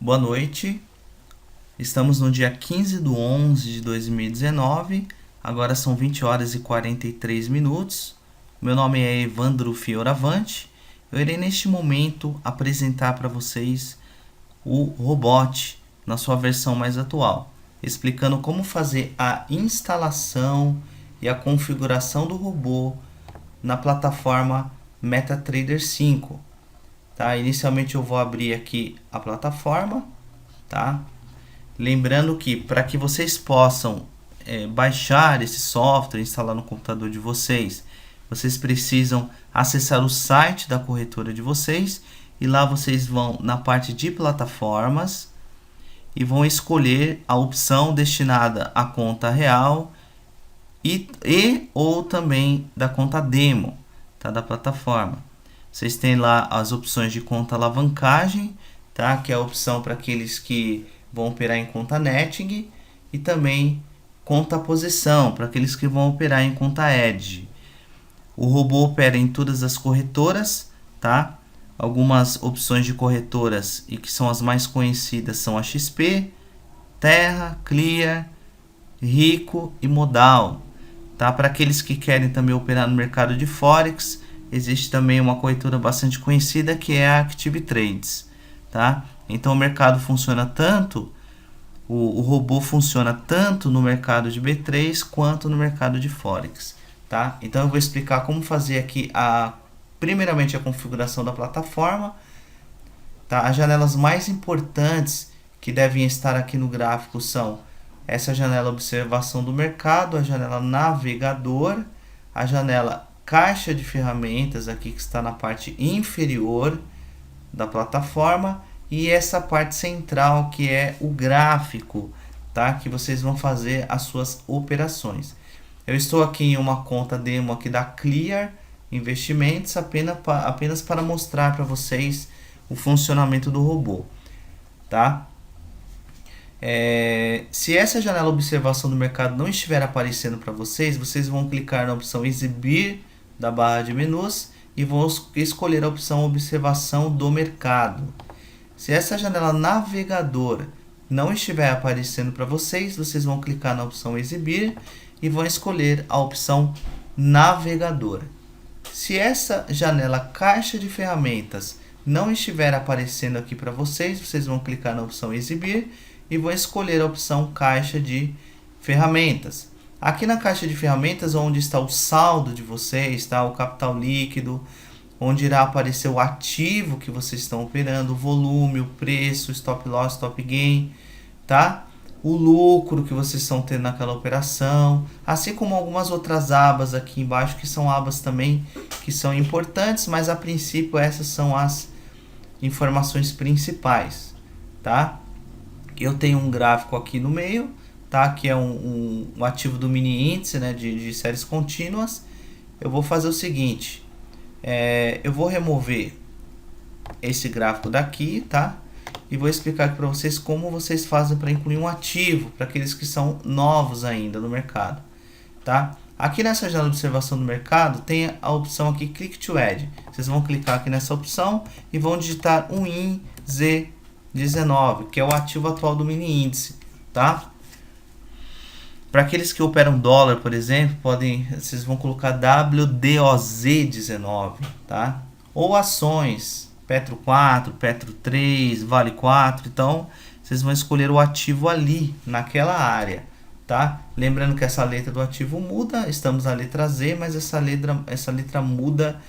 Boa noite, estamos no dia 15/11/2019, agora são 20 horas e 43 minutos. Meu nome é Evandro Fioravante. Eu irei neste momento apresentar para vocês o Robot na sua versão mais atual, explicando como fazer a instalação e a configuração do robô na plataforma MetaTrader 5. Tá? Inicialmente eu vou abrir aqui a plataforma, tá? Lembrando que para que vocês possam baixar esse software, instalar no computador de vocês, vocês precisam acessar o site da corretora de vocês e lá vocês vão na parte de plataformas e vão escolher a opção destinada à conta real e ou também da conta demo, tá? Da plataforma. Vocês têm lá as opções de conta alavancagem, tá? Que é a opção para aqueles que vão operar em conta netting, e também conta posição para aqueles que vão operar em conta edge. O robô opera em todas as corretoras, tá? Algumas opções de corretoras e que são as mais conhecidas são a XP, Terra, Clear, Rico e Modal, tá? Para aqueles que querem também operar no mercado de Forex, existe também uma corretora bastante conhecida que é a Active Trades, tá? Então o mercado funciona tanto, o robô funciona tanto no mercado de B3 quanto no mercado de Forex, tá? Então eu vou explicar como fazer aqui primeiramente a configuração da plataforma, tá? As janelas mais importantes que devem estar aqui no gráfico são essa janela observação do mercado, a janela navegador, a janela caixa de ferramentas aqui que está na parte inferior da plataforma e essa parte central que é o gráfico, tá? Que vocês vão fazer as suas operações. Eu estou aqui em uma conta demo aqui da Clear Investimentos apenas para mostrar para vocês o funcionamento do robô, tá? Se essa janela observação do mercado não estiver aparecendo para vocês, vocês vão clicar na opção exibir da barra de menus e vão escolher a opção observação do mercado. Se essa janela navegadora não estiver aparecendo para vocês, vocês vão clicar na opção exibir e vão escolher a opção navegadora. Se essa janela caixa de ferramentas não estiver aparecendo aqui para vocês, vocês vão clicar na opção exibir e vão escolher a opção caixa de ferramentas. Aqui na caixa de ferramentas, onde está o saldo de vocês, tá? O capital líquido, onde irá aparecer o ativo que vocês estão operando, o volume, o preço, stop loss, stop gain, tá? O lucro que vocês estão tendo naquela operação, assim como algumas outras abas aqui embaixo, que são abas também que são importantes, mas a princípio essas são as informações principais, tá? Eu tenho um gráfico aqui no meio, tá? Que é um ativo do mini índice, né? De séries contínuas. Eu vou fazer o seguinte, eu vou remover esse gráfico daqui, tá? E vou explicar aqui para vocês como vocês fazem para incluir um ativo para aqueles que são novos ainda no mercado, tá? Aqui nessa janela de observação do mercado tem a opção aqui Click to Add. Vocês vão clicar aqui nessa opção e vão digitar um INZ19, que é o ativo atual do mini índice, tá? Para aqueles que operam dólar, por exemplo, vocês vão colocar WDOZ19, tá? Ou ações, Petro 4, Petro 3, Vale 4, então vocês vão escolher o ativo ali, naquela área, tá? Lembrando que essa letra do ativo muda, estamos na letra Z, mas essa letra muda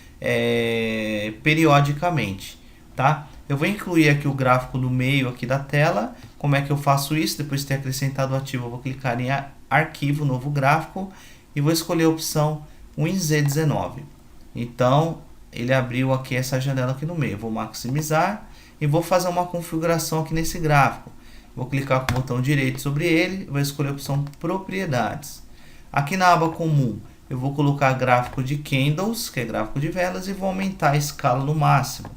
periodicamente, tá? Eu vou incluir aqui o gráfico no meio aqui da tela. Como é que eu faço isso? Depois de ter acrescentado o ativo, eu vou clicar em arquivo, novo gráfico, e vou escolher a opção WinZ19. Então, ele abriu aqui essa janela aqui no meio. Eu vou maximizar e vou fazer uma configuração aqui nesse gráfico. Vou clicar com o botão direito sobre ele, vou escolher a opção propriedades. Aqui na aba comum, eu vou colocar gráfico de candles, que é gráfico de velas, e vou aumentar a escala no máximo.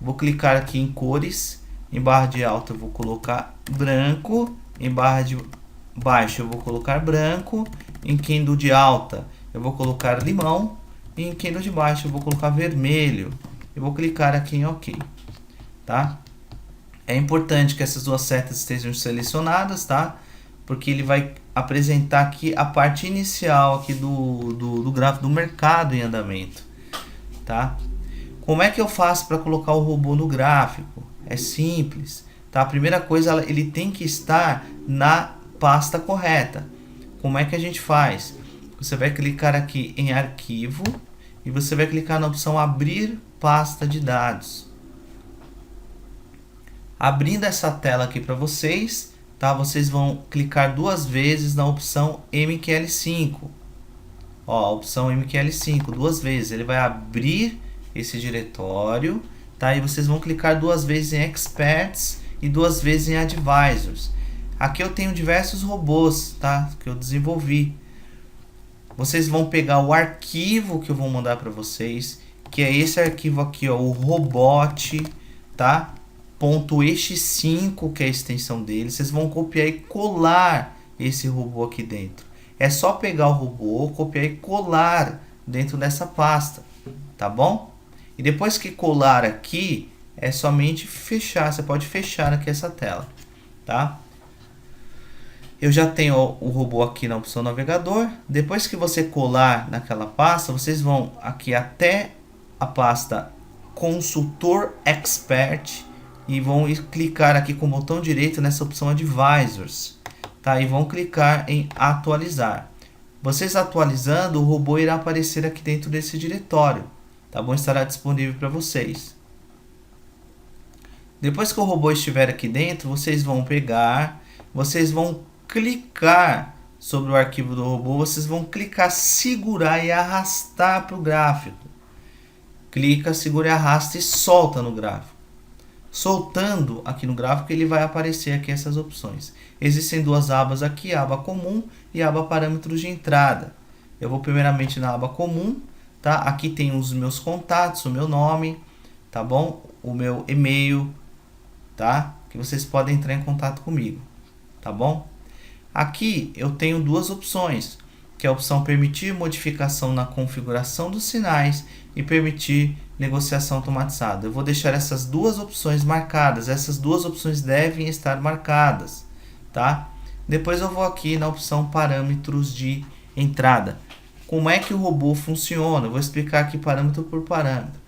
Vou clicar aqui em cores, em barra de alta eu vou colocar branco, em barra de baixa eu vou colocar branco, em candle de alta eu vou colocar limão, e em candle de baixa eu vou colocar vermelho. Eu vou clicar aqui em OK, tá? É importante que essas duas setas estejam selecionadas, tá? Porque ele vai apresentar aqui a parte inicial aqui do gráfico do mercado em andamento, tá? Como é que eu faço para colocar o robô no gráfico? É simples, tá? A primeira coisa, ele tem que estar na pasta correta. Como é que a gente faz? Você vai clicar aqui em arquivo e você vai clicar na opção abrir pasta de dados. Abrindo essa tela aqui para vocês, tá? Vocês vão clicar duas vezes na opção MQL5. Ó, a opção MQL5, duas vezes. Ele vai abrir esse diretório, tá? E vocês vão clicar duas vezes em Experts e duas vezes em Advisors. Aqui eu tenho diversos robôs, tá? Que eu desenvolvi. Vocês vão pegar o arquivo que eu vou mandar para vocês, que é esse arquivo aqui, ó, o robot, tá? .ex5, que é a extensão dele. Vocês vão copiar e colar esse robô aqui dentro. É só pegar o robô, copiar e colar dentro dessa pasta, tá bom? E depois que colar aqui, é somente fechar. Você pode fechar aqui essa tela, tá? Eu já tenho o robô aqui na opção navegador. Depois que você colar naquela pasta, vocês vão aqui até a pasta Consultor Expert e vão clicar aqui com o botão direito nessa opção Advisors, tá? E vão clicar em atualizar. Vocês atualizando, o robô irá aparecer aqui dentro desse diretório, tá bom? Estará disponível para vocês. Depois que o robô estiver aqui dentro, vocês vão pegar, vocês vão clicar sobre o arquivo do robô, vocês vão clicar, segurar e arrastar para o gráfico. Clica, segura e arrasta e solta no gráfico. Soltando aqui no gráfico, ele vai aparecer aqui essas opções. Existem duas abas aqui, a aba comum e a aba parâmetros de entrada. Eu vou primeiramente na aba comum, tá? Aqui tem os meus contatos, o meu nome, tá bom? O meu e-mail, tá? Que vocês podem entrar em contato comigo, tá bom? Aqui eu tenho duas opções, que é a opção permitir modificação na configuração dos sinais e permitir negociação automatizada. Eu vou deixar essas duas opções marcadas. Essas duas opções devem estar marcadas, tá? Depois eu vou aqui na opção parâmetros de entrada. Como é que o robô funciona? Eu vou explicar aqui parâmetro por parâmetro.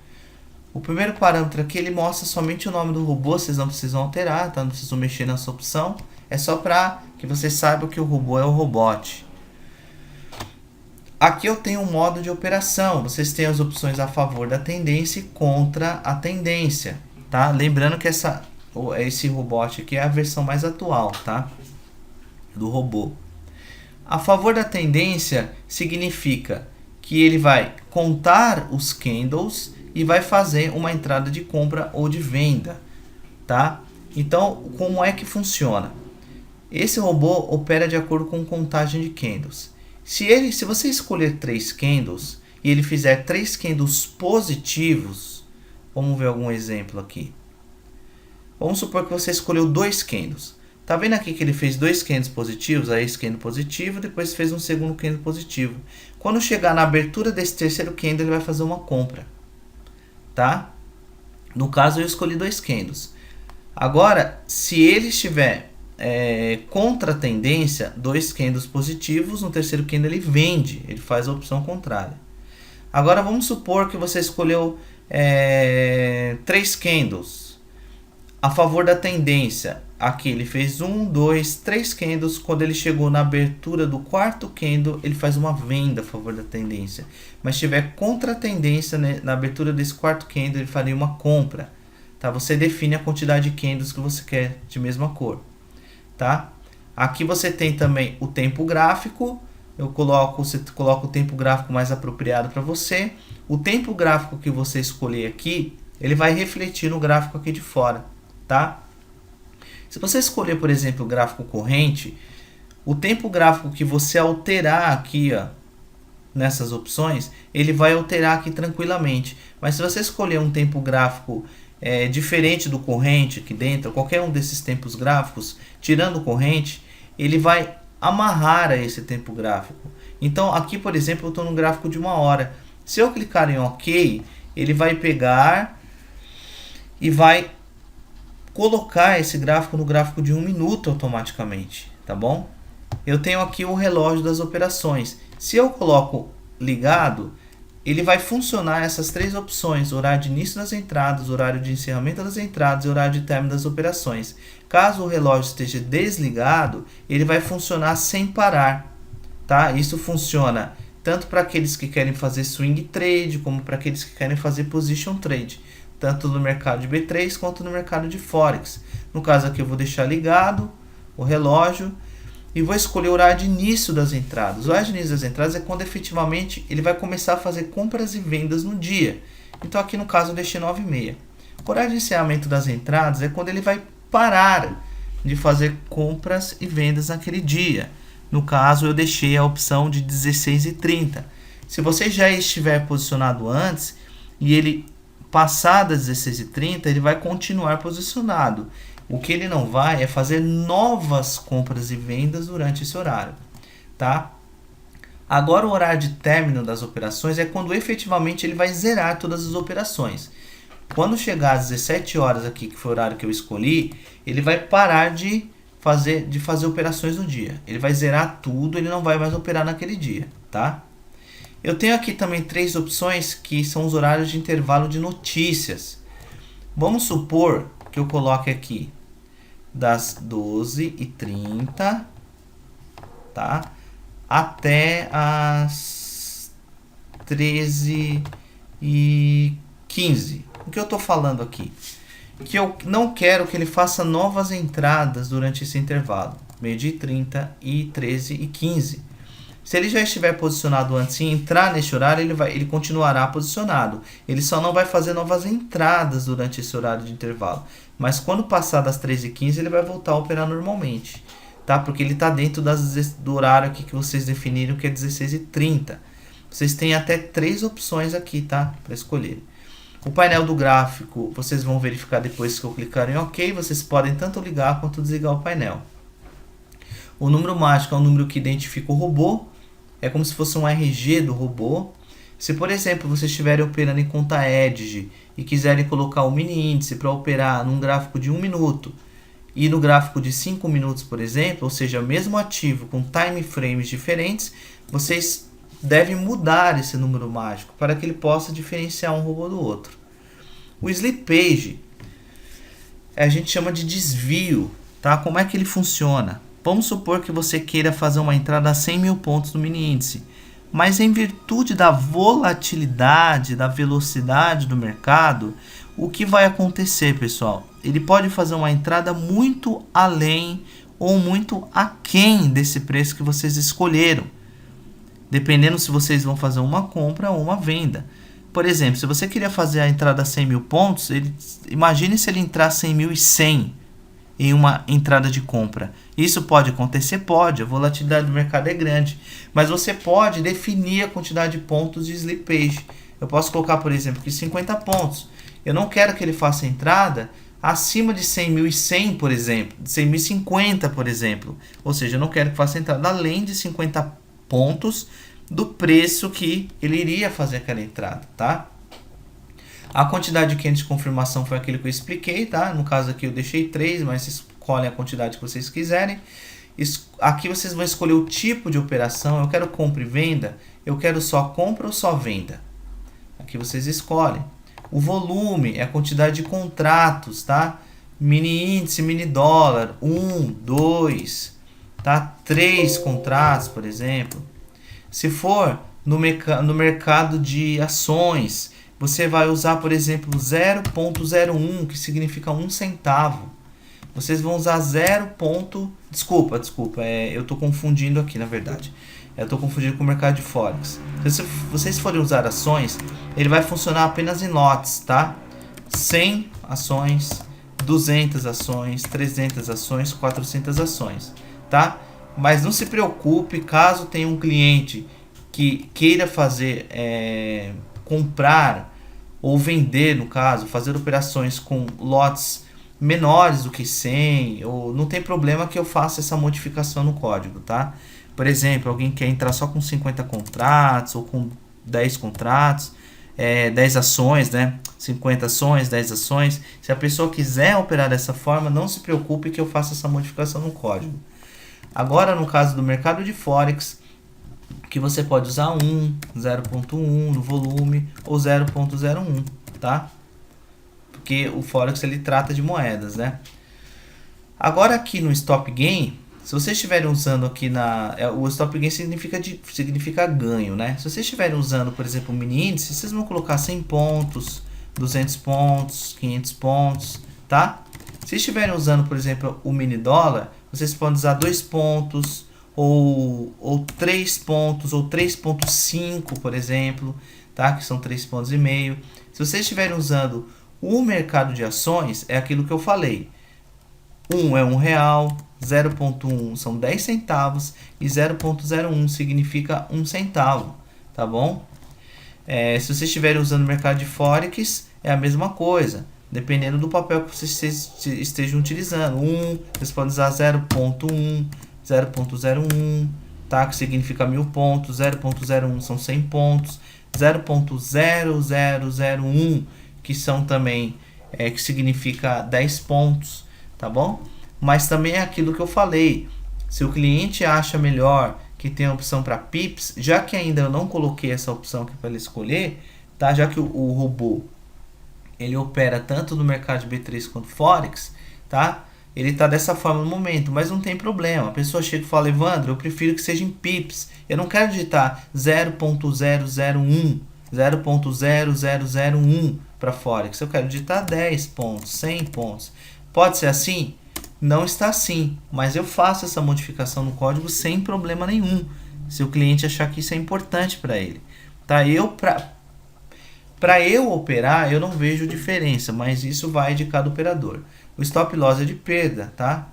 O primeiro parâmetro aqui, ele mostra somente o nome do robô. Vocês não precisam alterar, tá? Não precisam mexer nessa opção. É só para que vocês saibam que o robô é o robot. Aqui eu tenho um modo de operação. Vocês têm as opções a favor da tendência e contra a tendência, tá? Lembrando que esse robot aqui é a versão mais atual, tá? Do robô. A favor da tendência significa que ele vai contar os candles e vai fazer uma entrada de compra ou de venda, tá? Então, como é que funciona? Esse robô opera de acordo com contagem de candles. Se você escolher 3 candles e ele fizer 3 candles positivos, vamos ver algum exemplo aqui. Vamos supor que você escolheu 2 candles. Tá vendo aqui que ele fez 2 candles positivos, aí esse candle positivo, depois fez um segundo candle positivo. Quando chegar na abertura desse terceiro candle, ele vai fazer uma compra, tá? No caso, eu escolhi 2 candles. Agora, se ele estiver contra a tendência, 2 candles positivos, no terceiro candle ele vende, ele faz a opção contrária. Agora vamos supor que você escolheu 3 candles a favor da tendência. Aqui ele fez 1, 2, 3 candles. Quando ele chegou na abertura do quarto candle, ele faz uma venda a favor da tendência. Mas se tiver contra a tendência, né, na abertura desse quarto candle, ele faria uma compra, tá? Você define a quantidade de candles que você quer de mesma cor, tá? Aqui você tem também o tempo gráfico. Você coloca o tempo gráfico mais apropriado para você. O tempo gráfico que você escolher aqui, ele vai refletir no gráfico aqui de fora, tá? Se você escolher, por exemplo, o gráfico corrente, o tempo gráfico que você alterar aqui, ó, nessas opções, ele vai alterar aqui tranquilamente. Mas se você escolher um tempo gráfico diferente do corrente aqui dentro, qualquer um desses tempos gráficos, tirando o corrente, ele vai amarrar a esse tempo gráfico. Então aqui, por exemplo, eu estou no gráfico de 1 hora. Se eu clicar em OK, ele vai pegar e vai colocar esse gráfico no gráfico de 1 minuto automaticamente, tá bom? Eu tenho aqui o relógio das operações. Se eu coloco ligado, ele vai funcionar essas três opções: horário de início das entradas, horário de encerramento das entradas e horário de término das operações. Caso o relógio esteja desligado, ele vai funcionar sem parar, tá? Isso funciona tanto para aqueles que querem fazer swing trade, como para aqueles que querem fazer position trade, tanto no mercado de B3 quanto no mercado de Forex. No caso aqui eu vou deixar ligado o relógio e vou escolher o horário de início das entradas. O horário de início das entradas é quando efetivamente ele vai começar a fazer compras e vendas no dia. Então aqui no caso eu deixei 9h30. O horário de encerramento das entradas é quando ele vai parar de fazer compras e vendas naquele dia. No caso eu deixei a opção de 16h30. Se você já estiver posicionado antes e ele passar das 16h30, ele vai continuar posicionado. O que ele não vai é fazer novas compras e vendas durante esse horário, tá? Agora o horário de término das operações é quando efetivamente ele vai zerar todas as operações. Quando chegar às 17 horas aqui, que foi o horário que eu escolhi, ele vai parar de fazer operações no dia. Ele vai zerar tudo, ele não vai mais operar naquele dia, tá? Eu tenho aqui também três opções que são os horários de intervalo de notícias. Vamos supor que eu coloque aqui das 12h30, tá? Até as 13h15. O que eu estou falando aqui? Que eu não quero que ele faça novas entradas durante esse intervalo, 12h30 e 13h15. Se ele já estiver posicionado antes e entrar nesse horário, ele continuará posicionado. Ele só não vai fazer novas entradas durante esse horário de intervalo. Mas quando passar das 13h15, ele vai voltar a operar normalmente, tá? Porque ele está dentro do horário aqui que vocês definiram, que é 16h30. Vocês têm até três opções aqui, tá? Para escolher. O painel do gráfico, vocês vão verificar depois que eu clicar em OK. Vocês podem tanto ligar quanto desligar o painel. O número mágico é o número que identifica o robô. É como se fosse um RG do robô. Se, por exemplo, vocês estiverem operando em conta Edge e quiserem colocar o mini índice para operar num gráfico de 1 minuto e no gráfico de 5 minutos, por exemplo, ou seja, mesmo ativo com time frames diferentes, vocês devem mudar esse número mágico para que ele possa diferenciar um robô do outro. O slippage a gente chama de desvio, tá? Como é que ele funciona? Vamos supor que você queira fazer uma entrada a 100 mil pontos no mini índice, mas em virtude da volatilidade, da velocidade do mercado, o que vai acontecer, pessoal? Ele pode fazer uma entrada muito além ou muito aquém desse preço que vocês escolheram, dependendo se vocês vão fazer uma compra ou uma venda. Por exemplo, se você queria fazer a entrada a 100 mil pontos, imagine se ele entrar 100.100 em uma entrada de compra. Isso pode acontecer? Pode, a volatilidade do mercado é grande, mas você pode definir a quantidade de pontos de slippage. Eu posso colocar, por exemplo, aqui 50 pontos. Eu não quero que ele faça entrada acima de 100.100, por exemplo, de 100.050, por exemplo. Ou seja, eu não quero que faça entrada além de 50 pontos do preço que ele iria fazer aquela entrada, tá? A quantidade de candles de confirmação foi aquilo que eu expliquei, tá? No caso aqui eu deixei 3, mas vocês escolhem a quantidade que vocês quiserem. Aqui vocês vão escolher o tipo de operação. Eu quero compra e venda, eu quero só compra ou só venda. Aqui vocês escolhem. O volume é a quantidade de contratos, tá? Mini índice, mini dólar, 1, 2, tá? 3 contratos, por exemplo. Se for no mercado de ações, você vai usar, por exemplo, 0,01, que significa 1 centavo. Vocês vão usar 0. Desculpa, eu estou confundindo aqui, na verdade. Eu estou confundindo com o mercado de Forex. Se vocês forem usar ações, ele vai funcionar apenas em lotes, tá? 100 ações, 200 ações, 300 ações, 400 ações, tá? Mas não se preocupe caso tenha um cliente que queira fazer, comprar ou vender, no caso, fazer operações com lotes menores do que 100, ou não tem problema que eu faça essa modificação no código, tá? Por exemplo, alguém quer entrar só com 50 contratos ou com 10 contratos, 10 ações, né? 50 ações, 10 ações. Se a pessoa quiser operar dessa forma, não se preocupe que eu faço essa modificação no código. Agora, no caso do mercado de Forex, que você pode usar 0.1 no volume ou 0.01, tá? Porque o Forex ele trata de moedas, né? Agora aqui no Stop Gain, se vocês estiverem usando aqui o Stop Gain significa ganho, né? Se vocês estiverem usando, por exemplo, o mini índice, vocês vão colocar 100 pontos, 200 pontos, 500 pontos, tá? Se estiverem usando, por exemplo, o mini dólar, vocês podem usar 2 pontos, ou 3 pontos, ou 3.5, por exemplo, tá? Que são 3,5 pontos. Se vocês estiverem usando o mercado de ações, é aquilo que eu falei. 1 é R$1, 0.1 são 10 centavos e 0.01 significa 1 centavo, tá bom? Se vocês estiverem usando o mercado de Forex, é a mesma coisa, dependendo do papel que vocês estejam utilizando. Vocês podem usar 0.1, 0.01, tá? Que significa 1000 pontos, 0.01 são 100 pontos, 0.0001 que são também, que significa 10 pontos, tá bom? Mas também é aquilo que eu falei, se o cliente acha melhor que tem a opção para pips, já que ainda eu não coloquei essa opção aqui para ele escolher, tá? Já que o robô ele opera tanto no mercado de B3 quanto Forex, tá? Ele tá dessa forma no momento, mas não tem problema. A pessoa chega e fala: Evandro, eu prefiro que seja em pips. Eu não quero digitar 0.001, 0.0001 para Forex. Eu quero digitar 10 pontos, 100 pontos. Pode ser assim? Não está assim, mas eu faço essa modificação no código sem problema nenhum, se o cliente achar que isso é importante para ele. Tá? Para eu operar, eu não vejo diferença, mas isso vai de cada operador. O stop loss é de perda, tá?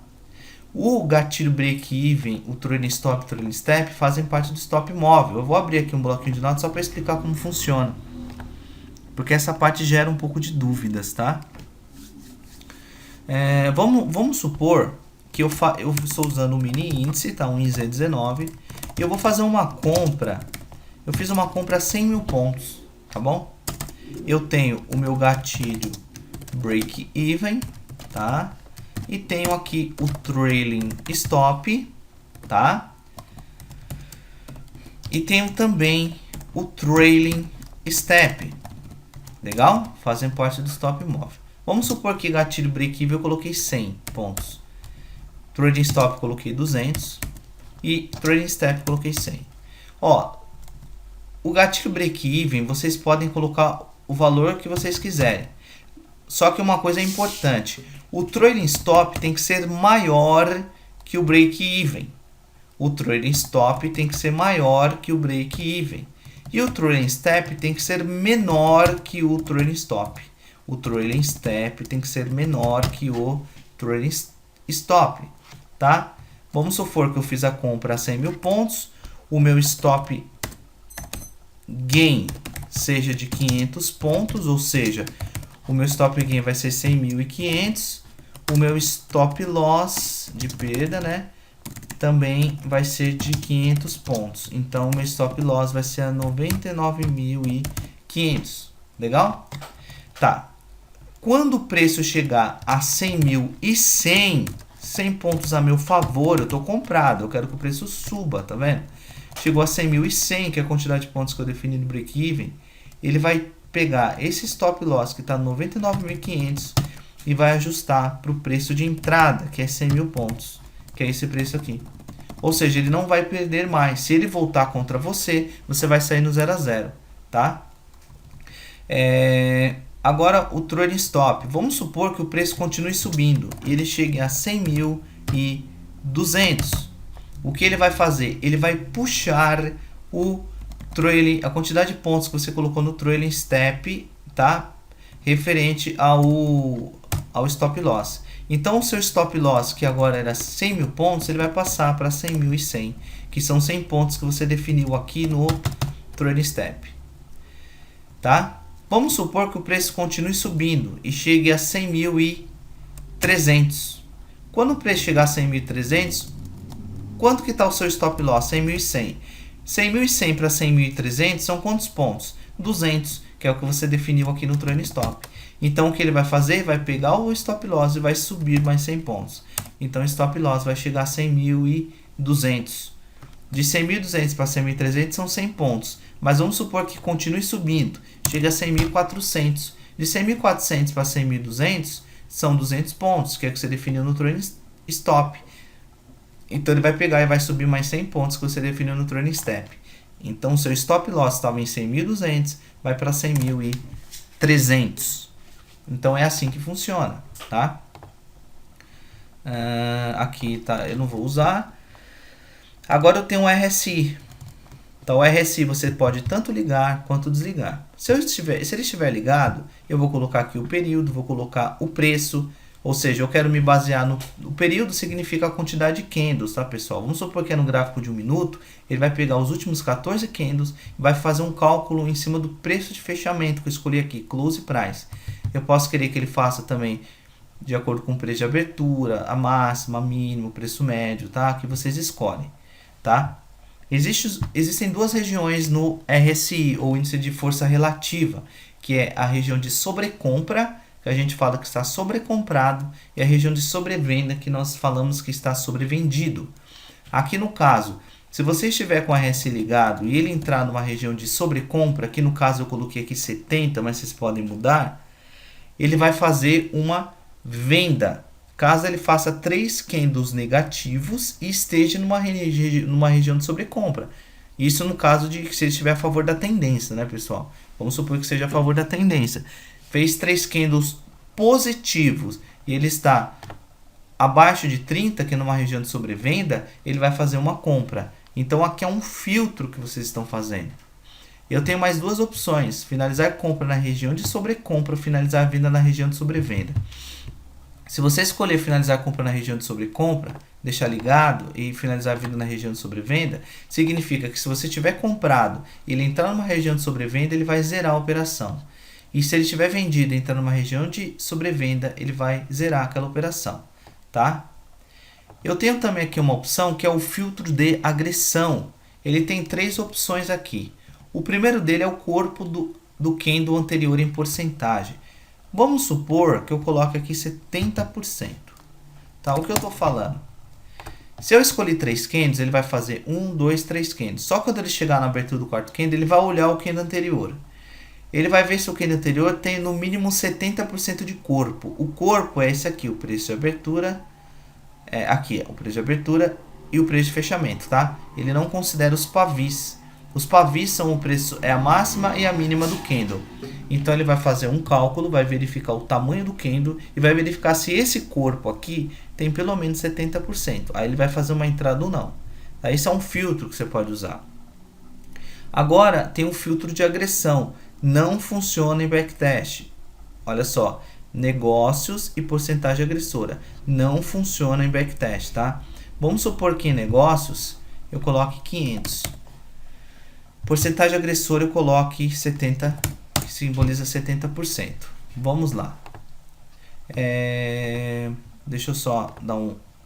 O gatilho break-even, o trailing stop e o trailing step fazem parte do stop móvel. Eu vou abrir aqui um bloquinho de notas só para explicar como funciona, porque essa parte gera um pouco de dúvidas, tá? Vamos supor que eu estou usando o mini índice, tá? Um IZ19, e eu vou fazer uma compra. Eu fiz uma compra a 100 mil pontos, tá bom? Eu tenho o meu gatilho break even, tá? E tenho aqui o trailing stop, tá? E tenho também o trailing step. Legal? Fazem parte do stop móvel. Vamos supor que gatilho break even eu coloquei 100 pontos. Trailing stop coloquei 200 e trailing step coloquei 100. Ó, o gatilho break even vocês podem colocar o valor que vocês quiserem. Só que uma coisa é importante, o trailing stop tem que ser maior que o break even. O trailing stop tem que ser maior que o break even. E o trailing step tem que ser menor que o trailing stop. O trailing step tem que ser menor que o trailing stop, tá? Vamos supor que eu fiz a compra a 100 mil pontos, o meu stop gain seja de 500 pontos, ou seja, o meu stop gain vai ser 100.500, o meu stop loss de perda, né, também vai ser de 500 pontos. Então, o meu stop loss vai ser a 99.500. Legal? Tá. Quando o preço chegar a 100.100, 100 pontos a meu favor, eu tô comprado. Eu quero que o preço suba, tá vendo? Chegou a 100.100, que é a quantidade de pontos que eu defini no break-even. Ele vai pegar esse stop loss que está 99.500 e vai ajustar para o preço de entrada, que é 100 mil pontos, que é esse preço aqui. Ou seja, ele não vai perder mais. Se ele voltar contra você, você vai sair no 0 a 0, tá? Agora o trailing stop. Vamos supor que o preço continue subindo e ele chegue a 100.200. O que ele vai fazer? Ele vai puxar o trailing, a quantidade de pontos que você colocou no trailing step, tá? Referente ao stop loss. Então o seu stop loss, que agora era 100 mil pontos, ele vai passar para 100.100, que são 100 pontos que você definiu aqui no trailing step, tá? Vamos supor que o preço continue subindo e chegue a 100.300. Quando o preço chegar a 100.300, quanto que está o seu stop loss? 100.100. 100.100 para 100.300 são quantos pontos? 200. que é o que você definiu aqui no trailing stop. Então o que ele vai fazer? Vai pegar o stop loss e vai subir mais 100 pontos. Então o stop loss vai chegar a 100.200. De 100.200 para 100.300 são 100 pontos. Mas vamos supor que continue subindo. Chega a 100.400. De 100.400 para 100.200 são 200 pontos, que é o que você definiu no trailing stop. Então ele vai pegar e vai subir mais 100 pontos que você definiu no trailing step. Então o seu stop loss estava em 100.200, vai para 100.300. Então é assim que funciona, tá? Aqui tá, eu não vou usar. Agora eu tenho um RSI. Então o RSI você pode tanto ligar quanto desligar. Se ele estiver ligado, eu vou colocar aqui o período, vou colocar o preço. Ou seja, eu quero me basear no período, significa a quantidade de candles, tá, pessoal? Vamos supor que é no gráfico de 1 minuto, ele vai pegar os últimos 14 candles e vai fazer um cálculo em cima do preço de fechamento que eu escolhi aqui, close price. Eu posso querer que ele faça também de acordo com o preço de abertura, a máxima, a mínimo, preço médio, tá? Que vocês escolhem, tá? Existem duas regiões no RSI, ou índice de força relativa, que é a região de sobrecompra, que a gente fala que está sobrecomprado, e a região de sobrevenda, que nós falamos que está sobrevendido. Aqui no caso, se você estiver com o RSI ligado e ele entrar numa região de sobrecompra, que no caso eu coloquei aqui 70, mas vocês podem mudar, ele vai fazer uma venda. Caso ele faça 3 candles negativos e esteja numa região de sobrecompra. Isso no caso de que se ele estiver a favor da tendência, né, pessoal? Vamos supor que seja a favor da tendência. Fez 3 candles positivos e ele está abaixo de 30, que é numa região de sobrevenda, ele vai fazer uma compra. Então aqui é um filtro que vocês estão fazendo. Eu tenho mais duas opções: finalizar compra na região de sobrecompra ou finalizar a venda na região de sobrevenda. Se você escolher finalizar a compra na região de sobrecompra, deixar ligado e finalizar a venda na região de sobrevenda, significa que se você tiver comprado e ele entrar numa região de sobrevenda, ele vai zerar a operação. E se ele tiver vendido e entrar numa região de sobrevenda, ele vai zerar aquela operação, tá? Eu tenho também aqui uma opção que é o filtro de agressão. Ele tem 3 opções aqui. O primeiro dele é o corpo do candle anterior em porcentagem. Vamos supor que eu coloque aqui 70%. Tá? O que eu estou falando? Se eu escolhi 3 candles, ele vai fazer 1, 2, 3 candles. Só quando ele chegar na abertura do quarto candle, ele vai olhar o candle anterior. Ele vai ver se o candle anterior tem no mínimo 70% de corpo. O corpo é esse aqui, o preço de abertura. Aqui é o preço de abertura e o preço de fechamento, tá? Ele não considera os pavis. Os pavis são o preço, é a máxima e a mínima do candle. Então ele vai fazer um cálculo, vai verificar o tamanho do candle e vai verificar se esse corpo aqui tem pelo menos 70%. Aí ele vai fazer uma entrada ou não. Esse é um filtro que você pode usar. Agora tem um filtro de agressão. Não funciona em backtest. Olha só, negócios e porcentagem agressora. Não funciona em backtest, tá? Vamos supor que em negócios eu coloque 500. Porcentagem agressora eu coloque 70, que simboliza 70%. Vamos lá. Deixa eu só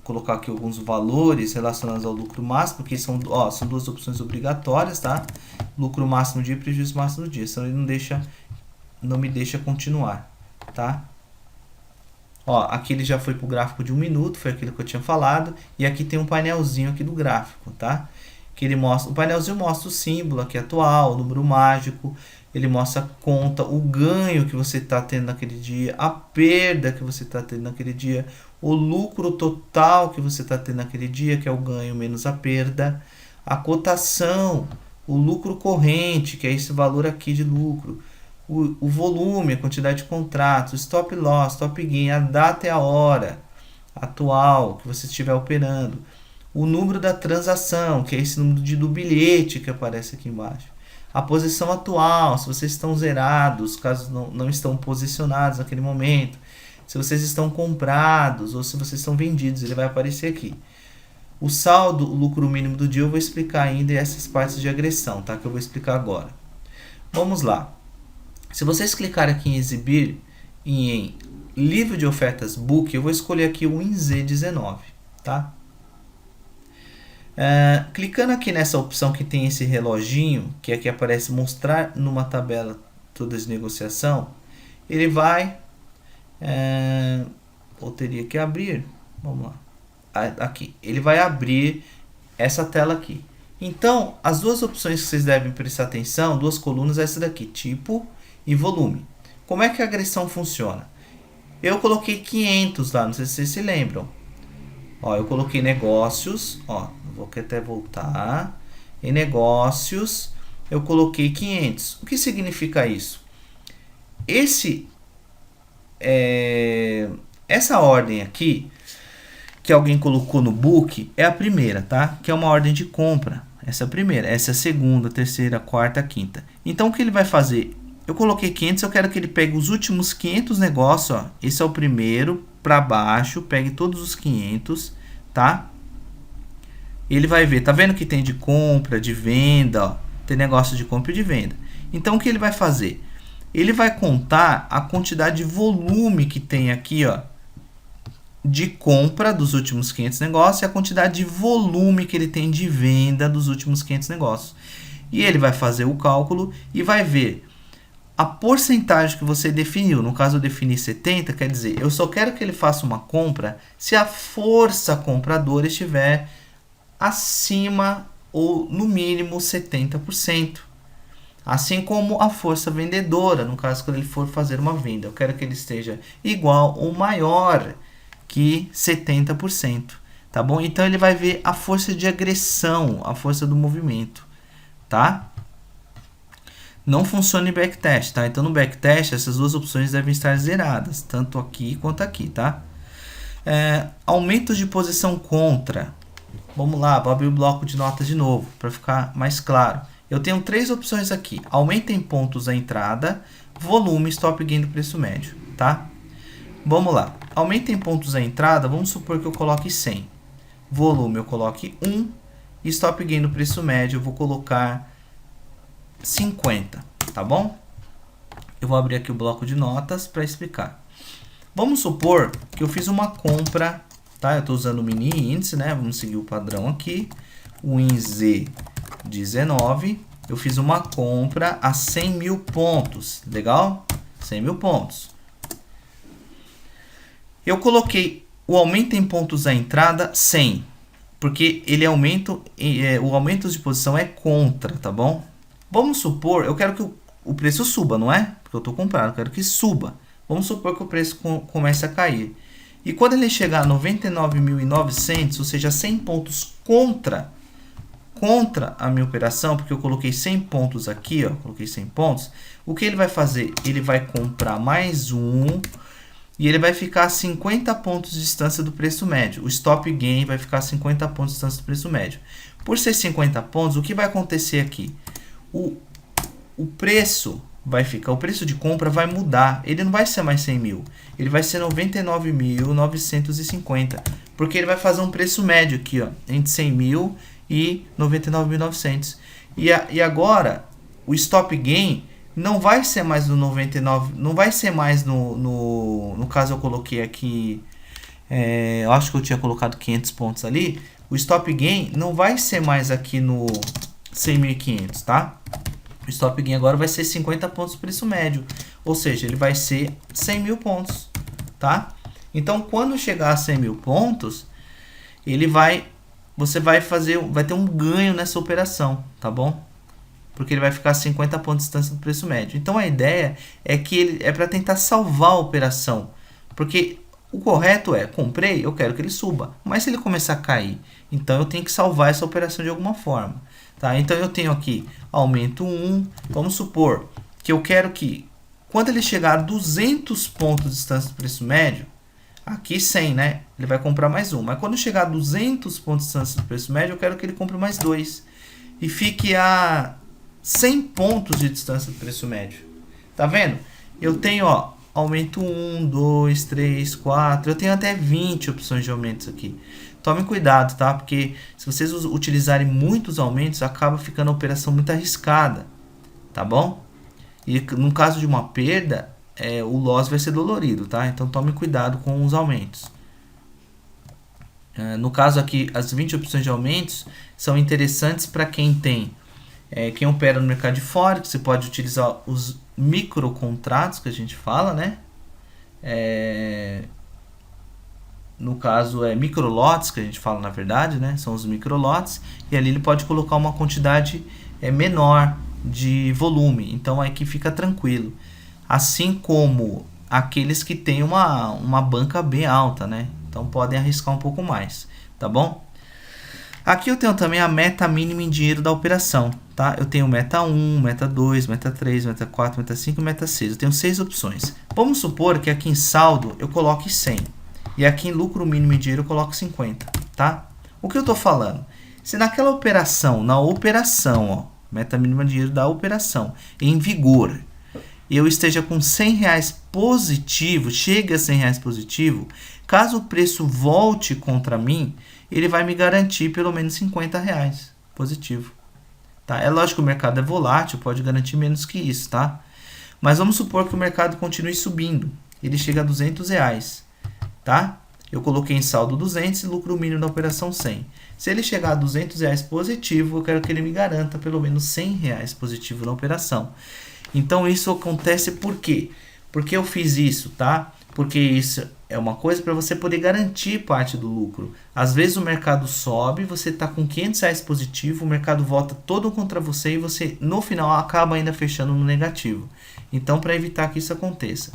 colocar aqui alguns valores relacionados ao lucro máximo, porque são 2 opções obrigatórias, tá? Lucro máximo do dia e prejuízo máximo do dia. Senão ele não me deixa continuar, tá? Aqui ele já foi para o gráfico de 1 minuto, foi aquilo que eu tinha falado. E aqui tem um painelzinho aqui do gráfico, tá? Que ele mostra, o painelzinho mostra o símbolo aqui atual, o número mágico. Ele mostra a conta, o ganho que você está tendo naquele dia, a perda que você está tendo naquele dia, o lucro total que você está tendo naquele dia, que é o ganho menos a perda, a cotação, o lucro corrente, que é esse valor aqui de lucro, o volume, a quantidade de contratos, stop loss, stop gain, a data e a hora atual que você estiver operando, o número da transação, que é esse número do bilhete que aparece aqui embaixo, a posição atual, se vocês estão zerados, caso não estão posicionados naquele momento, se vocês estão comprados ou se vocês estão vendidos, ele vai aparecer aqui. O saldo, o lucro mínimo do dia, eu vou explicar ainda essas partes de agressão, tá? Que eu vou explicar agora. Vamos lá. Se vocês clicarem aqui em exibir e em livro de ofertas book, eu vou escolher aqui o WinZ19, tá? Clicando aqui nessa opção que tem esse reloginho, que aqui aparece mostrar numa tabela toda essa negociação, ele vai, ou teria que abrir, vamos lá, aqui, ele vai abrir essa tela aqui. Então, as duas opções que vocês devem prestar atenção, duas colunas, é essa daqui, tipo e volume. Como é que a agressão funciona? Eu coloquei 500 lá, não sei se vocês se lembram. Ó, eu coloquei negócios, ó, vou até voltar. Em negócios, eu coloquei 500. O que significa isso? Essa ordem aqui, que alguém colocou no book, é a primeira, tá? Que é uma ordem de compra. Essa é a primeira. Essa é a segunda, terceira, quarta, quinta. Então, o que ele vai fazer? Eu coloquei 500, eu quero que ele pegue os últimos 500 negócios, ó. Esse é o primeiro, para baixo, pegue todos os 500, tá? Ele vai ver, tá vendo que tem de compra, de venda, ó. Tem negócio de compra e de venda. Então, o que ele vai fazer? Ele vai contar a quantidade de volume que tem aqui, ó, de compra dos últimos 500 negócios e a quantidade de volume que ele tem de venda dos últimos 500 negócios. E ele vai fazer o cálculo e vai ver a porcentagem que você definiu. No caso, eu defini 70, quer dizer, eu só quero que ele faça uma compra se a força compradora estiver acima ou no mínimo 70%. Assim como a força vendedora, no caso, quando ele for fazer uma venda, eu quero que ele esteja igual ou maior que 70%, tá bom? Então ele vai ver a força de agressão, a força do movimento, tá? Não funciona em backtest, tá? Então no backtest essas duas opções devem estar zeradas, tanto aqui quanto aqui, tá? Aumentos de posição contra. Vamos lá, vou abrir o bloco de notas de novo, para ficar mais claro. Eu tenho três opções aqui. Aumenta em pontos a entrada, volume, stop gain do preço médio, tá? Vamos lá. Aumenta em pontos a entrada, vamos supor que eu coloque 100. Volume eu coloque 1 e stop gain do preço médio eu vou colocar 50, tá bom? Eu vou abrir aqui o bloco de notas para explicar. Vamos supor que eu fiz uma compra, tá? Eu estou usando o mini índice, né? Vamos seguir o padrão aqui. O INZ19. Eu fiz uma compra a 100 mil pontos. Legal? 100 mil pontos. Eu coloquei o aumento em pontos à entrada 100. Porque ele o aumento de posição é contra, tá bom? Vamos supor, eu quero que o preço suba, não é? Porque eu estou comprando, eu quero que suba. Vamos supor que o preço comece a cair. E quando ele chegar a 99.900, ou seja, 100 pontos contra a minha operação, porque eu coloquei 100 pontos aqui, ó, coloquei 100 pontos, o que ele vai fazer? Ele vai comprar mais um e ele vai ficar a 50 pontos de distância do preço médio. O stop gain vai ficar a 50 pontos de distância do preço médio. Por ser 50 pontos, o que vai acontecer aqui? O preço vai ficar, o preço de compra vai mudar. Ele não vai ser mais 100 mil, ele vai ser 99.950, porque ele vai fazer um preço médio aqui, ó, entre 100 mil e 99.900. E agora o stop gain não vai ser mais no 99, não vai ser mais no caso eu coloquei aqui, eu acho que eu tinha colocado 500 pontos ali. O stop gain não vai ser mais aqui no 100.500, tá? O stop gain agora vai ser 50 pontos do preço médio, ou seja, ele vai ser 100 mil pontos, tá? Então, quando chegar a 100 mil pontos, você vai ter um ganho nessa operação, tá bom? Porque ele vai ficar a 50 pontos de distância do preço médio. Então, a ideia é que ele é para tentar salvar a operação, porque o correto é, comprei, eu quero que ele suba, mas se ele começar a cair, então eu tenho que salvar essa operação de alguma forma. Tá? Então eu tenho aqui aumento 1, vamos supor que eu quero que quando ele chegar a 200 pontos de distância do preço médio, aqui 100, né? Ele vai comprar mais um, mas quando chegar a 200 pontos de distância do preço médio, eu quero que ele compre mais dois e fique a 100 pontos de distância do preço médio. Tá vendo? Eu tenho, ó, aumento 1, 2, 3, 4, eu tenho até 20 opções de aumentos aqui. Tome cuidado, tá? Porque se vocês utilizarem muitos aumentos, acaba ficando a operação muito arriscada, tá bom? E no caso de uma perda, o loss vai ser dolorido, tá? Então tome cuidado com os aumentos. No caso aqui, as 20 opções de aumentos são interessantes para quem tem Quem opera no mercado de Forex, você pode utilizar os microcontratos que a gente fala, né? No caso microlotes que a gente fala, na verdade, né? São os microlotes, e ali ele pode colocar uma quantidade menor de volume, então aqui fica tranquilo. Assim como aqueles que têm uma banca bem alta, né? Então podem arriscar um pouco mais, tá bom? Aqui eu tenho também a meta mínima em dinheiro da operação, tá? Eu tenho meta 1, meta 2, meta 3, meta 4, meta 5 e meta 6. Eu tenho 6 opções. Vamos supor que aqui em saldo eu coloque 100 e aqui em lucro mínimo em dinheiro eu coloque 50, tá? O que eu estou falando? Se naquela operação, meta mínima de dinheiro da operação, em vigor, eu esteja com R$100 positivo, chega a R$100 positivo, caso o preço volte contra mim, ele vai me garantir pelo menos R$50 positivo. Tá? É lógico que o mercado é volátil, pode garantir menos que isso, tá? Mas vamos supor que o mercado continue subindo, ele chega a R$200, tá? Eu coloquei em saldo 200 e lucro mínimo da operação 100. Se ele chegar a R$200 positivo, eu quero que ele me garanta pelo menos R$100 positivo na operação. Então isso acontece por quê? Porque eu fiz isso, tá? Porque isso é uma coisa para você poder garantir parte do lucro. Às vezes o mercado sobe, você está com R$500 positivo, o mercado volta todo contra você e você no final acaba ainda fechando no negativo. Então, para evitar que isso aconteça.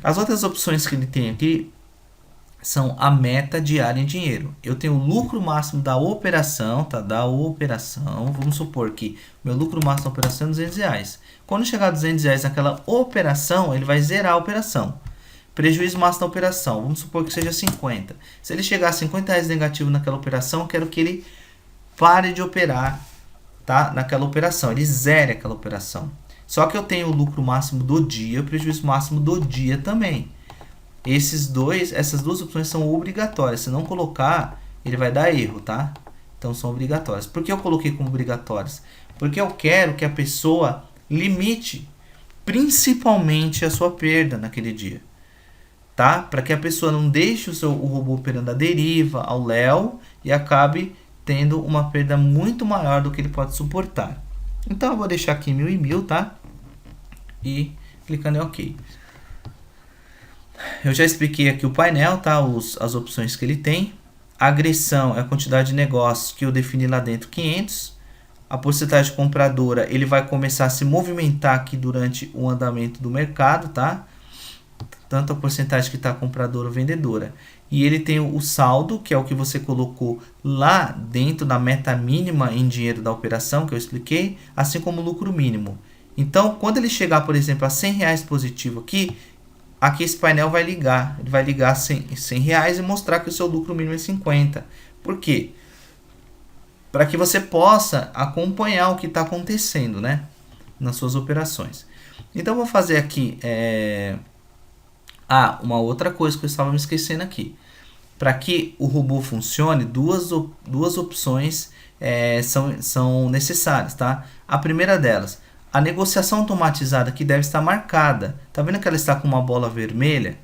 As outras opções que ele tem aqui são a meta diária em dinheiro. Eu tenho o lucro máximo da operação, tá? Da operação. Vamos supor que meu lucro máximo da operação é R$200. Quando chegar a R$200 naquela operação, ele vai zerar a operação. Prejuízo máximo da operação, vamos supor que seja 50. Se ele chegar a R$50 negativo naquela operação, eu quero que ele pare de operar, tá? Naquela operação, ele zere aquela operação. Só que eu tenho o lucro máximo do dia, o prejuízo máximo do dia também. Essas duas opções são obrigatórias. Se não colocar, ele vai dar erro, tá? Então são obrigatórias. Por que eu coloquei como obrigatórias? Porque eu quero que a pessoa limite principalmente a sua perda naquele dia, tá? Para que a pessoa não deixe o robô operando à deriva, ao léu, e acabe tendo uma perda muito maior do que ele pode suportar. Então eu vou deixar aqui 1000 e 1000, tá? E clicando em OK. Eu já expliquei aqui o painel, tá? As opções que ele tem. A agressão é a quantidade de negócios que eu defini lá dentro, 500. A porcentagem compradora, ele vai começar a se movimentar aqui durante o andamento do mercado, tá? Tanto a porcentagem que está compradora ou vendedora. E ele tem o saldo, que é o que você colocou lá dentro da meta mínima em dinheiro da operação, que eu expliquei, assim como o lucro mínimo. Então, quando ele chegar, por exemplo, a R$100 positivo aqui esse painel vai ligar. Ele vai ligar R$100 e mostrar que o seu lucro mínimo é 50. Por quê? Para que você possa acompanhar o que está acontecendo, né? Nas suas operações. Então, eu vou fazer aqui... uma outra coisa que eu estava me esquecendo aqui. Para que o robô funcione, duas opções são necessárias, tá? A primeira delas, a negociação automatizada aqui deve estar marcada. Tá vendo que ela está com uma bola vermelha?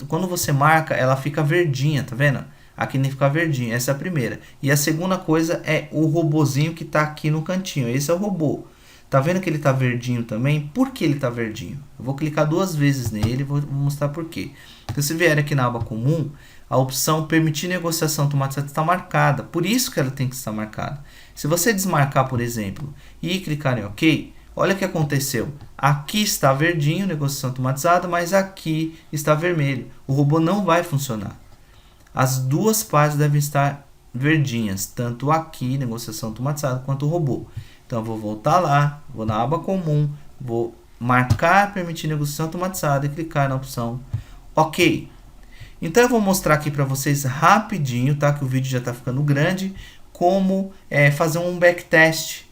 Quando você marca, ela fica verdinha, tá vendo? Aqui nem fica verdinha, essa é a primeira. E a segunda coisa é o robozinho que está aqui no cantinho. Esse é o robô. Tá vendo que ele tá verdinho também? Por que ele tá verdinho? Eu vou clicar 2 vezes nele e vou mostrar por quê. Se você vier aqui na aba comum, a opção permitir negociação automatizada está marcada. Por isso que ela tem que estar marcada. Se você desmarcar, por exemplo, e clicar em OK, olha o que aconteceu. Aqui está verdinho, negociação automatizada, mas aqui está vermelho. O robô não vai funcionar. As duas partes devem estar verdinhas, tanto aqui, negociação automatizada, quanto o robô. Então eu vou voltar lá, vou na aba comum, vou marcar permitir negociação automatizada e clicar na opção OK. Então eu vou mostrar aqui para vocês rapidinho, tá? Que o vídeo já está ficando grande, como fazer um backtest.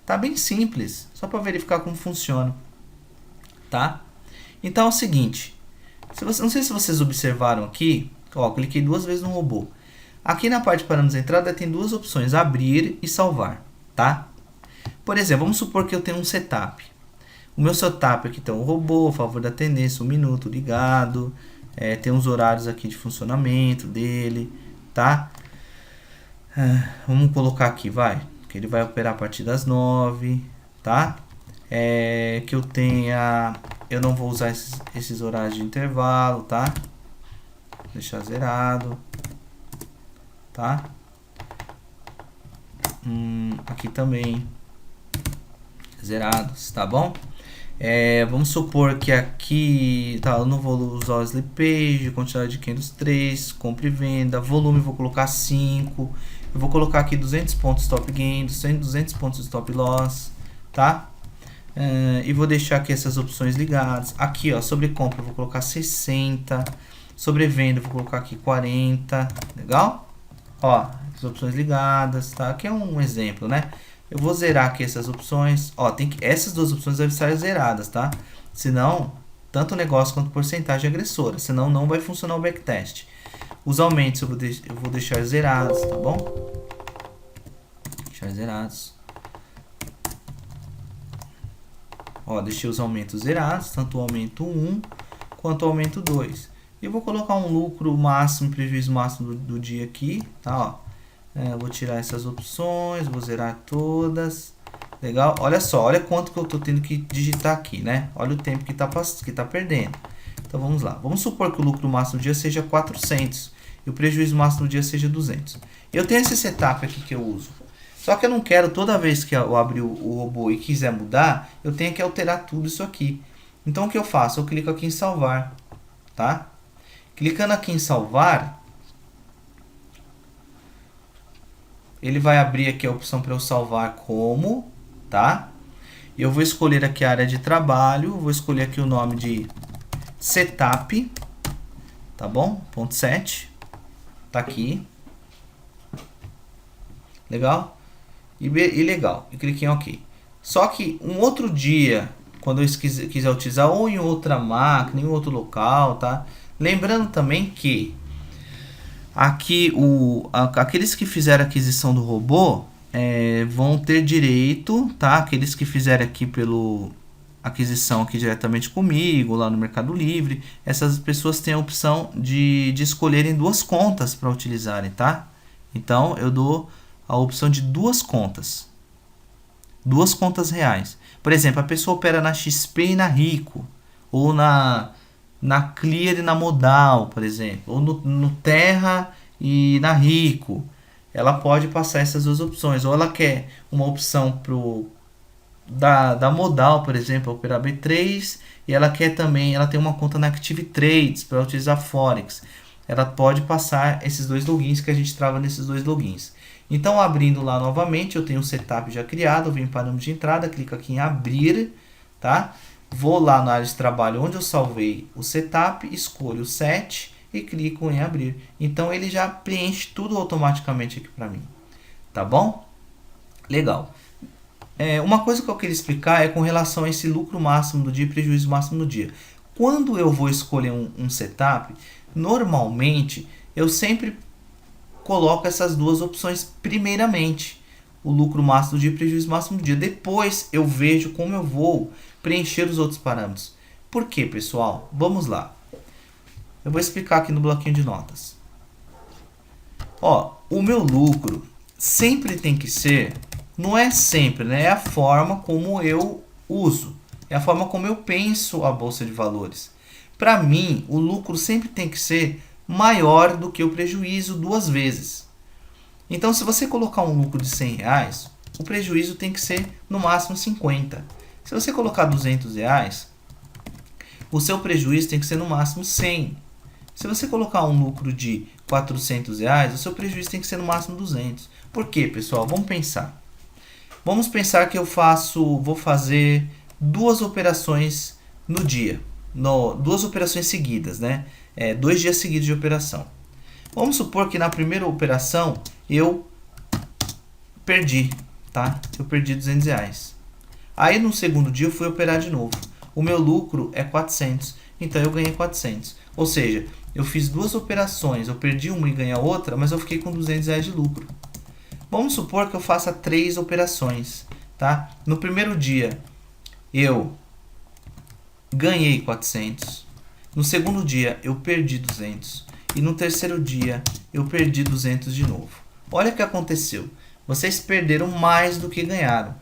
Tá bem simples, só para verificar como funciona, tá? Então é o seguinte, não sei se vocês observaram aqui, ó, cliquei 2 vezes no robô. Aqui na parte de parâmetros de entrada tem 2 opções, abrir e salvar, tá? Por exemplo, vamos supor que eu tenho um setup. O meu setup aqui tem um robô, a favor da tendência, 1 minuto ligado. Tem uns horários aqui de funcionamento dele, tá? Vamos colocar aqui, que ele vai operar a partir das 9, tá? Que eu tenha... Eu não vou usar esses horários de intervalo, tá? Deixar zerado, tá? Aqui também zerados, tá bom? Vamos supor que aqui, tá, eu não vou usar o sleep page, quantidade de candles 3, compra e venda, volume vou colocar 5, eu vou colocar aqui 200 pontos stop gain, 200 pontos stop loss, tá? E vou deixar aqui essas opções ligadas. Aqui, ó, sobre compra eu vou colocar 60, sobre venda eu vou colocar aqui 40, legal? Ó, as opções ligadas, tá? Aqui é um exemplo, né? Eu vou zerar aqui essas opções. Ó, essas duas opções devem estar zeradas, tá? Senão, tanto o negócio quanto porcentagem agressora. Senão, não vai funcionar o backtest. Os aumentos eu vou deixar zerados, tá bom? Deixar zerados. Ó, deixei os aumentos zerados, tanto o aumento 1 quanto o aumento 2. E eu vou colocar um lucro máximo, prejuízo máximo do dia aqui, tá? Ó. Vou tirar essas opções, vou zerar todas. Legal? Olha só, olha quanto que eu estou tendo que digitar aqui, né? Olha o tempo que tá perdendo. Então vamos lá. Vamos supor que o lucro máximo do dia seja 400 e o prejuízo máximo do dia seja 200. Eu tenho esse setup aqui que eu uso. Só que eu não quero, toda vez que eu abrir o robô e quiser mudar, eu tenho que alterar tudo isso aqui. Então o que eu faço? Eu clico aqui em salvar, tá? Clicando aqui em salvar, ele vai abrir aqui a opção para eu salvar como, tá? Eu vou escolher aqui a área de trabalho, vou escolher aqui o nome de setup, tá bom? Ponto 7, tá aqui. Legal? E legal, e cliquei em OK. Só que um outro dia, quando eu quiser utilizar ou em outra máquina, em outro local, tá? Lembrando também que aqui aqueles que fizeram a aquisição do robô vão ter direito, tá? Aqueles que fizeram aqui pelo aquisição aqui diretamente comigo, lá no Mercado Livre, essas pessoas têm a opção de escolherem duas contas para utilizarem, tá? Então eu dou a opção de duas contas reais. Por exemplo, a pessoa opera na XP e na Rico, ou na Clear e na Modal, por exemplo, ou no Terra e na Rico. Ela pode passar essas duas opções, ou ela quer uma opção da Modal, por exemplo, operar B3, e ela tem uma conta na Active Trades para utilizar Forex. Ela pode passar esses dois logins que a gente trava nesses dois logins. Então, abrindo lá novamente, eu tenho um setup já criado, venho em parâmetro de entrada, clico aqui em abrir, tá? Vou lá na área de trabalho onde eu salvei o setup, escolho o set e clico em abrir. Então, ele já preenche tudo automaticamente aqui para mim, tá bom? Legal. Uma coisa que eu queria explicar é com relação a esse lucro máximo do dia e prejuízo máximo do dia. Quando eu vou escolher um setup, normalmente eu sempre coloco essas duas opções primeiramente, o lucro máximo do dia e prejuízo máximo do dia. Depois eu vejo como eu vou preencher os outros parâmetros. Por quê, pessoal? Vamos lá. Eu vou explicar aqui no bloquinho de notas. Ó, o meu lucro sempre tem que ser, não é sempre, né? É a forma como eu uso, é a forma como eu penso a bolsa de valores. Para mim, o lucro sempre tem que ser maior do que o prejuízo duas vezes. Então, se você colocar um lucro de R$100, o prejuízo tem que ser no máximo 50. Se você colocar R$200, o seu prejuízo tem que ser no máximo 100. Se você colocar um lucro de R$400, o seu prejuízo tem que ser no máximo 200. Por quê, pessoal? Vamos pensar. Vamos pensar que eu vou fazer duas operações no dia. Duas operações seguidas, né? 2 dias seguidos de operação. Vamos supor que na primeira operação eu perdi, tá? Eu perdi R$200. Aí no segundo dia eu fui operar de novo. O meu lucro é 400, então eu ganhei 400. Ou seja, eu fiz duas operações, eu perdi uma e ganhei a outra, mas eu fiquei com R$200 de lucro. Vamos supor que eu faça 3 operações, tá? No primeiro dia eu ganhei 400. No segundo dia eu perdi 200 e no terceiro dia eu perdi 200 de novo. Olha o que aconteceu. Vocês perderam mais do que ganharam.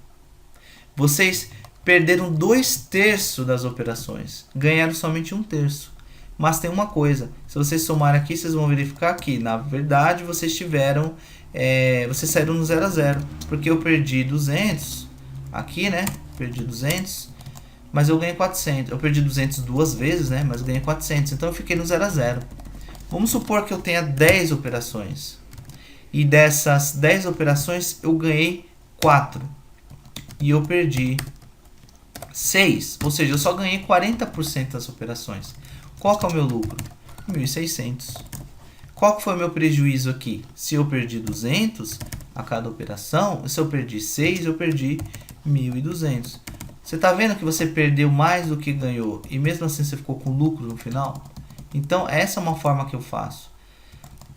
Vocês perderam 2/3 das operações. Ganharam somente 1/3. Mas tem uma coisa. Se vocês somarem aqui, vocês vão verificar que, na verdade, vocês tiveram... vocês saíram no 0 a 0. Porque eu perdi 200. Aqui, né? Perdi 200. Mas eu ganhei 400. Eu perdi 200 duas vezes, né? Mas eu ganhei 400. Então eu fiquei no 0 a 0. Vamos supor que eu tenha 10 operações. E dessas 10 operações eu ganhei 4. E eu perdi 6. Ou seja, eu só ganhei 40% das operações. Qual que é o meu lucro? 1.600. Qual que foi o meu prejuízo aqui? Se eu perdi 200 a cada operação, se eu perdi 6, eu perdi 1.200. Você está vendo que você perdeu mais do que ganhou e mesmo assim você ficou com lucro no final? Então essa é uma forma que eu faço.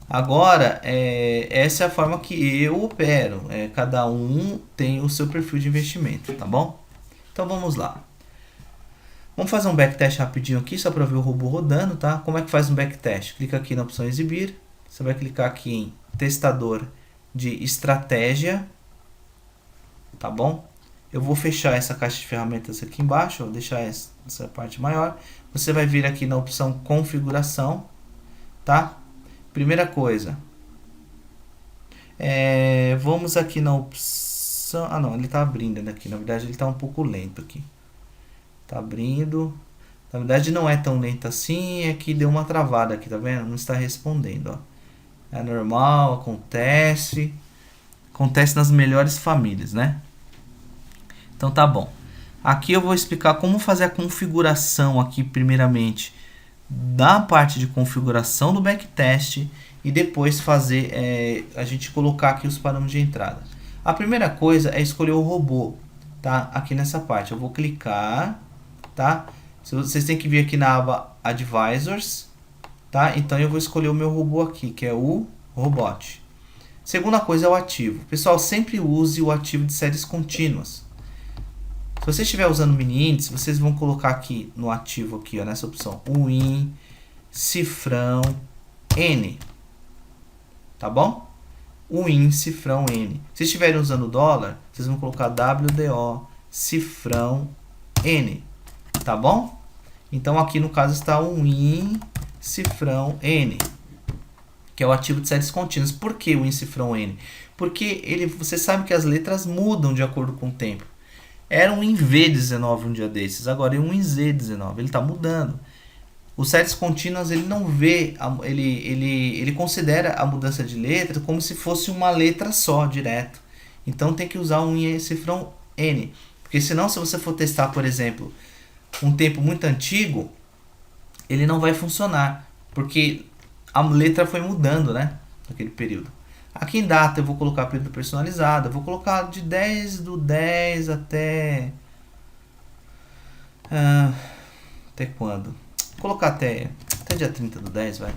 Agora, essa é a forma que eu opero. Cada um tem o seu perfil de investimento, tá bom? Então vamos lá. Vamos fazer um backtest rapidinho aqui, só para ver o robô rodando, tá? Como é que faz um backtest? Clica aqui na opção exibir. Você vai clicar aqui em testador de estratégia, tá bom? Eu vou fechar essa caixa de ferramentas aqui embaixo, vou deixar essa parte maior. Você vai vir aqui na opção configuração, tá? Primeira coisa, vamos aqui na opção... Ah não, ele está abrindo aqui, na verdade ele está um pouco lento aqui. Está abrindo, na verdade não é tão lento assim, é que deu uma travada aqui, tá vendo? Não está respondendo, ó. É normal, acontece nas melhores famílias, né? Então tá bom. Aqui eu vou explicar como fazer a configuração aqui primeiramente da parte de configuração do backtest e depois fazer a gente colocar aqui os parâmetros de entrada. A primeira coisa é escolher o robô, tá? Aqui nessa parte eu vou clicar, tá? Vocês têm que vir aqui na aba Advisors, tá? Então eu vou escolher o meu robô aqui, que é o Robot. Segunda coisa é o ativo. Pessoal, sempre use o ativo de séries contínuas. Se você estiver usando mini índice, vocês vão colocar aqui no ativo, aqui, ó, nessa opção, win, cifrão, N. Tá bom? Win, cifrão, N. Se estiverem usando dólar, vocês vão colocar WDO, cifrão, N. Tá bom? Então aqui no caso está o win, cifrão, N, que é o ativo de séries contínuas. Por que o win, cifrão, N? Porque você sabe que as letras mudam de acordo com o tempo. Era um INV19 um dia desses, agora é um INZ19, ele está mudando. Os séries contínuas ele não vê, ele considera a mudança de letra como se fosse uma letra só, direto. Então tem que usar um cifrão N, porque senão se você for testar, por exemplo, um tempo muito antigo, ele não vai funcionar, porque a letra foi mudando, né, naquele período. Aqui em data eu vou colocar período personalizado, eu vou colocar de 10/10 até... até quando? Vou colocar até dia 30/10, vai.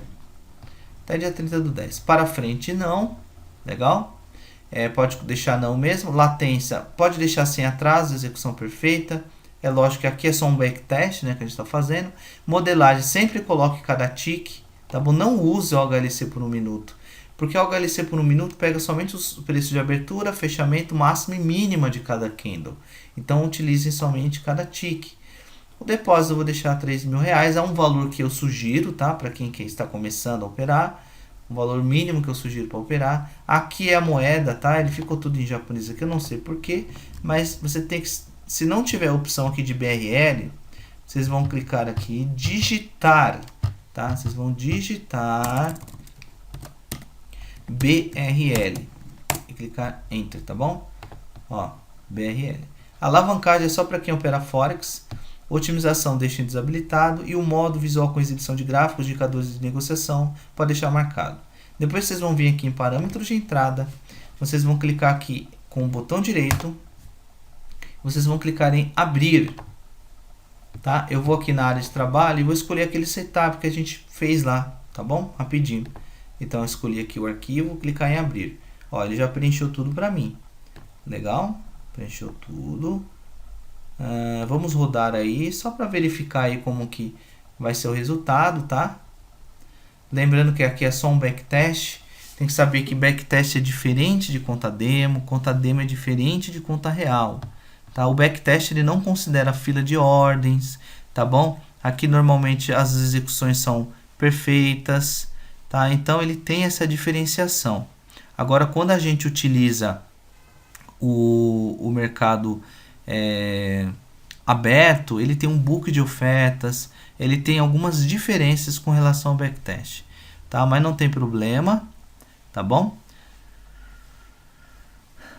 Até dia 30/10. Para frente não, legal? Pode deixar não mesmo. Latência, pode deixar sem atraso, execução perfeita. É lógico que aqui é só um backtest, né, que a gente está fazendo. Modelagem, sempre coloque cada tique, tá bom? Não use o HLC por 1 minuto. Porque o HLC por 1 minuto pega somente os preços de abertura, fechamento, máxima e mínima de cada candle. Então utilizem somente cada tick. O depósito eu vou deixar R$3.000, é um valor que eu sugiro, tá? Para quem está começando a operar. Um valor mínimo que eu sugiro para operar. Aqui é a moeda, tá? Ele ficou tudo em japonês aqui, eu não sei porquê. Mas você tem que, se não tiver a opção aqui de BRL, vocês vão clicar aqui e digitar, tá? Vocês vão digitar BRL e clicar Enter, tá bom? Ó, BRL. Alavancagem é só para quem opera Forex. Otimização deixa desabilitado. E o modo visual com exibição de gráficos, indicadores de negociação, pode deixar marcado. Depois vocês vão vir aqui em parâmetros de entrada. Vocês vão clicar aqui com o botão direito. Vocês vão clicar em abrir. Tá? Eu vou aqui na área de trabalho e vou escolher aquele setup que a gente fez lá, tá bom? Rapidinho. Então eu escolhi aqui o arquivo, clicar em abrir. Ó, ele já preencheu tudo para mim. Legal? Preencheu tudo. Vamos rodar aí, só para verificar aí como que vai ser o resultado, tá? Lembrando que aqui é só um backtest. tem que saber que backtest é diferente de conta demo é diferente de conta real, tá? O backtest ele não considera fila de ordens, tá bom? Aqui normalmente as execuções são perfeitas, tá? Então ele tem essa diferenciação. Agora, quando a gente utiliza o mercado aberto, ele tem um book de ofertas, ele tem algumas diferenças com relação ao backtest, tá? Mas não tem problema, tá bom?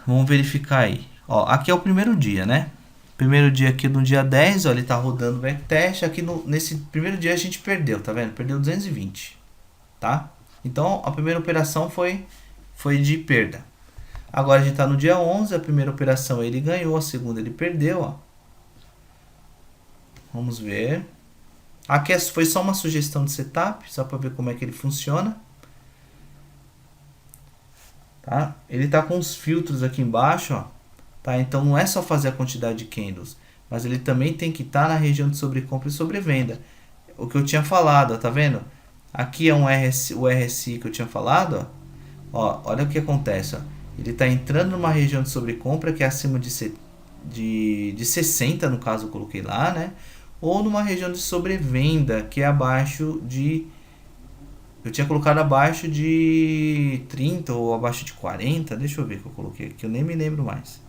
Vamos verificar aí. Ó, aqui é o primeiro dia, né? Primeiro dia aqui no dia 10, ó, ele tá rodando o backtest. Aqui nesse primeiro dia a gente perdeu, tá vendo? Perdeu 220, tá? Então a primeira operação foi de perda. Agora a gente tá no dia 11, a primeira operação ele ganhou, a segunda ele perdeu, ó. Vamos ver. Aqui foi só uma sugestão de setup, só para ver como é que ele funciona. Tá? Ele tá com os filtros aqui embaixo, ó. Tá? Então não é só fazer a quantidade de candles, mas ele também tem que estar na região de sobrecompra e sobrevenda. O que eu tinha falado, ó, tá vendo? Aqui é o RSI que eu tinha falado, ó. Olha o que acontece, ó. Ele está entrando numa região de sobrecompra que é acima de 60, no caso eu coloquei lá, né? Ou numa região de sobrevenda que é abaixo de... Eu tinha colocado abaixo de 30 ou abaixo de 40. Deixa eu ver o que eu coloquei aqui, eu nem me lembro mais.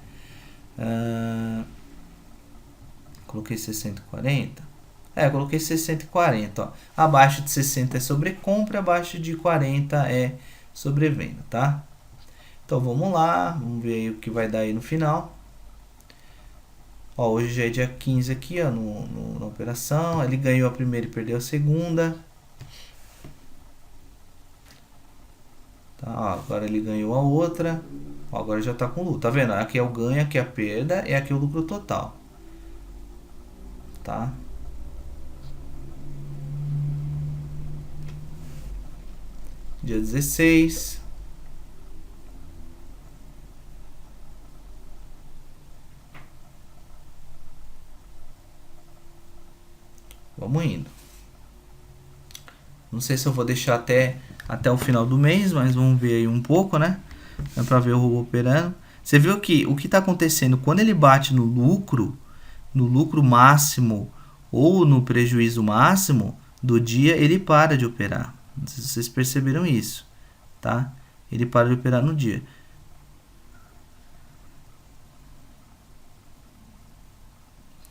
Coloquei 60 e 40. Coloquei 60 e 40. Ó. Abaixo de 60 é sobrecompra, abaixo de 40 é sobrevenda, tá? Então vamos lá, vamos ver aí o que vai dar aí no final. Ó, hoje já é dia 15 aqui, ó, na operação. Ele ganhou a primeira e perdeu a segunda. Tá, ó, agora ele ganhou a outra. Ó, agora já tá com lucro. Tá vendo? Aqui é o ganho, aqui é a perda e aqui é o lucro total. Tá? Dia 16. Vamos indo. Não sei se eu vou deixar até o final do mês, mas vamos ver aí um pouco, né? Dá pra ver o robô operando. Você viu que o que está acontecendo quando ele bate no lucro máximo ou no prejuízo máximo do dia, ele para de operar. Não sei se vocês perceberam isso, tá? Ele para de operar no dia.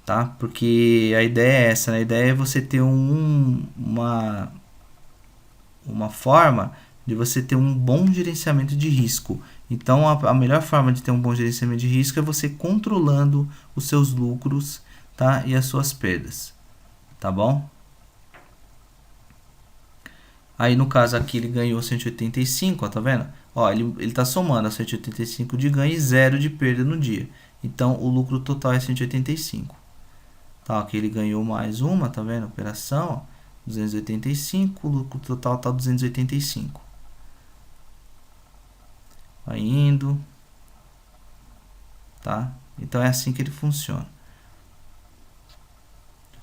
Tá? Porque a ideia é essa, né? A ideia é você ter uma forma de você ter um bom gerenciamento de risco. Então, a melhor forma de ter um bom gerenciamento de risco é você controlando os seus lucros, tá? E as suas perdas, tá bom? Aí, no caso aqui, ele ganhou 185, ó, tá vendo? Ó, ele tá somando a 185 de ganho e 0 de perda no dia. Então, o lucro total é 185. Tá, aqui ele ganhou mais uma, tá vendo? Operação, ó, 285, o lucro total tá 285. Vai indo, tá? Então é assim que ele funciona.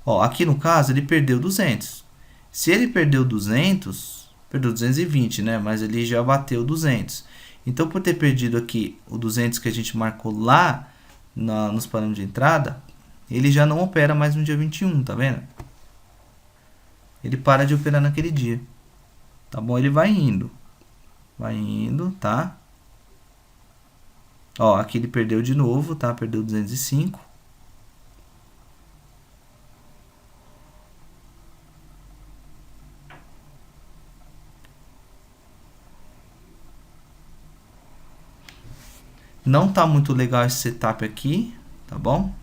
Ó, aqui no caso ele perdeu 200. Se ele perdeu 200, perdeu 220, né? Mas ele já bateu 200. Então, por ter perdido aqui o 200 que a gente marcou lá nos parâmetros de entrada, ele já não opera mais no dia 21, tá vendo? Ele para de operar naquele dia. Tá bom? Ele vai indo. Vai indo, tá? Ó, aqui ele perdeu de novo, tá? Perdeu 205. Não tá muito legal esse setup aqui, tá bom?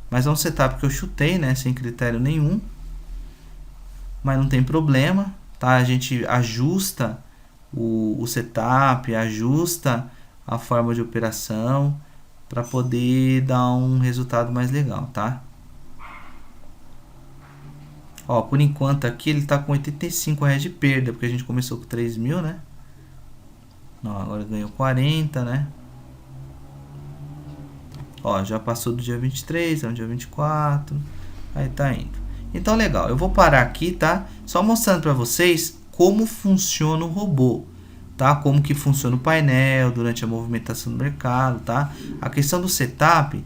Mas é um setup que eu chutei, né? Sem critério nenhum. Mas não tem problema, tá? A gente ajusta o setup, ajusta a forma de operação para poder dar um resultado mais legal, tá? Ó, por enquanto aqui ele tá com 85 reais de perda, porque a gente começou com 3 mil, né? Ó, agora ganhou 40, né? Ó, já passou do dia 23, é o dia 24, aí tá indo. Então, legal, eu vou parar aqui, tá? Só mostrando para vocês como funciona o robô, tá? Como que funciona o painel durante a movimentação do mercado, tá? A questão do setup,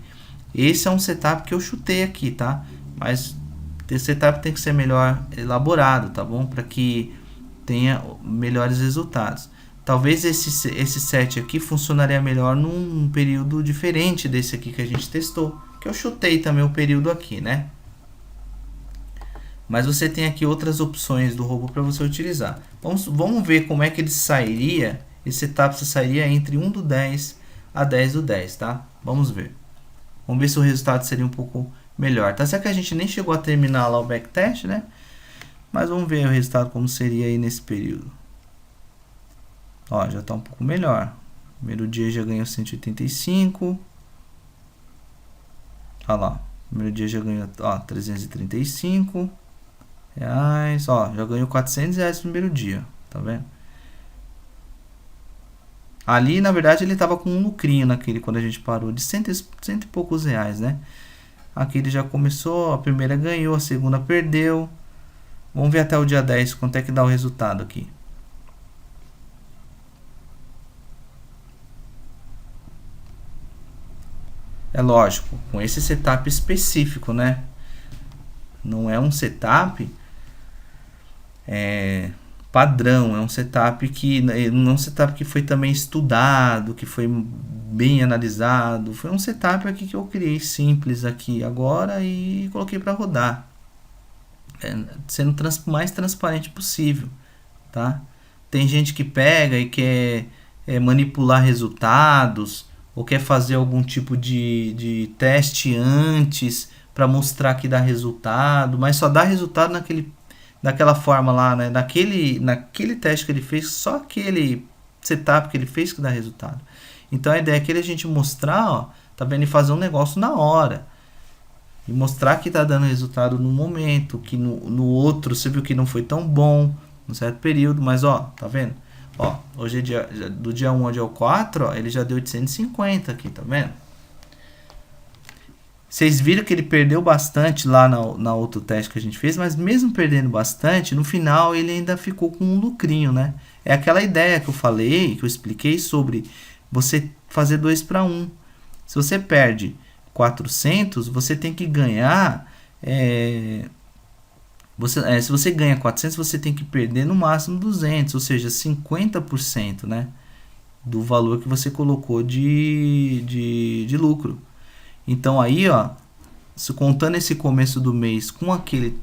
esse é um setup que eu chutei aqui, tá? Mas o setup tem que ser melhor elaborado, tá bom? Para que tenha melhores resultados. Talvez esse set aqui funcionaria melhor num período diferente desse aqui que a gente testou, que eu chutei também o período aqui, né? Mas você tem aqui outras opções do robô para você utilizar. Vamos ver como é que ele sairia. Esse setup sairia entre 1 do 10 a 10 do 10, tá? Vamos ver. Vamos ver se o resultado seria um pouco melhor. Tá certo que a gente nem chegou a terminar lá o backtest, né? Mas vamos ver o resultado como seria aí nesse período. Ó, já está um pouco melhor. Primeiro dia já ganhou 185. Olha lá. Primeiro dia já ganhou, ó, 335 reais. Ó, já ganhou 400 reais no primeiro dia. Tá vendo? Ali, na verdade, ele estava com um lucrinho naquele, quando a gente parou, de cento e poucos reais, né? Aqui ele já começou, a primeira ganhou, a segunda perdeu. Vamos ver até o dia 10 quanto é que dá o resultado aqui. É lógico, com esse setup específico, né? Não é um setup padrão, é um setup que não é um setup que foi também estudado, que foi bem analisado. Foi um setup aqui que eu criei simples aqui agora e coloquei para rodar, sendo mais transparente possível, tá? Tem gente que pega e quer manipular resultados ou quer fazer algum tipo de teste antes para mostrar que dá resultado, mas só dá resultado daquela forma lá, né? Naquele teste que ele fez, só aquele setup que ele fez que dá resultado. Então a ideia é que a gente mostrar, ó, tá vendo, e fazer um negócio na hora. E mostrar que tá dando resultado no momento, que no outro você viu que não foi tão bom, num certo período, mas ó, tá vendo? Ó, hoje é do dia 1 ao dia 4, ó, ele já deu 850 aqui, tá vendo? Vocês viram que ele perdeu bastante lá na outro teste que a gente fez, mas mesmo perdendo bastante, no final ele ainda ficou com um lucrinho, né? É aquela ideia que eu falei, que eu expliquei sobre você fazer 2 para 1. Se você perde 400, você tem que ganhar... se você ganha 400, você tem que perder no máximo 200, ou seja, 50%, né, do valor que você colocou de lucro. Então aí, ó, se contando esse começo do mês com aquele,